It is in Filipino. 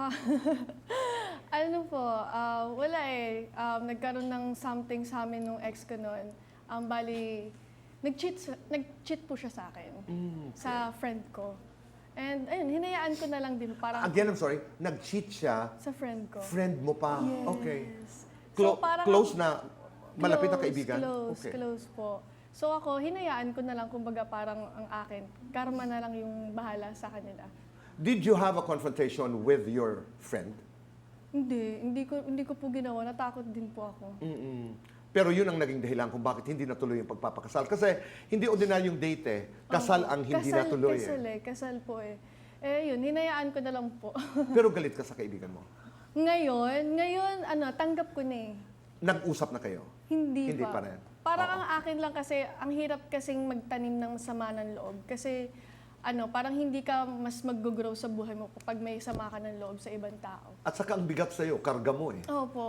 Ah, ano po, wala eh. Nagkaroon ng something sa amin nung ex ko noon. Bali, nag-cheat po siya sa akin. Sa friend ko. And ayun, hinayaan ko na lang din. Parang Again, I'm sorry, nag-cheat siya, sa friend ko. friend mo pa. Yes. Okay. So, parang Close na, malapit na kaibigan? Close, close po. So ako, hinayaan ko na lang, kumbaga parang ang akin. Karma na lang yung bahala sa kanila. Did you have a confrontation with your friend? Hindi ko po ginawa. Natakot din po ako. Pero yun ang naging dahilan kung bakit hindi natuloy yung pagpapakasal. Kasi hindi ordinaryong date eh. Kasal ang hindi natuloy Kasal po eh. Eh yun, hinayaan ko na lang po. Pero galit ka sa kaibigan mo. ngayon, tanggap ko na eh. Nag-usap na kayo? Hindi pa rin. Parang Oo. ang akin lang kasi, ang hirap kasing magtanim ng sama ng loob. Kasi, parang hindi ka mas mag-grow sa buhay mo kapag may sama ka ng loob sa ibang tao. At saka ang bigat sa'yo, karga mo eh. Opo.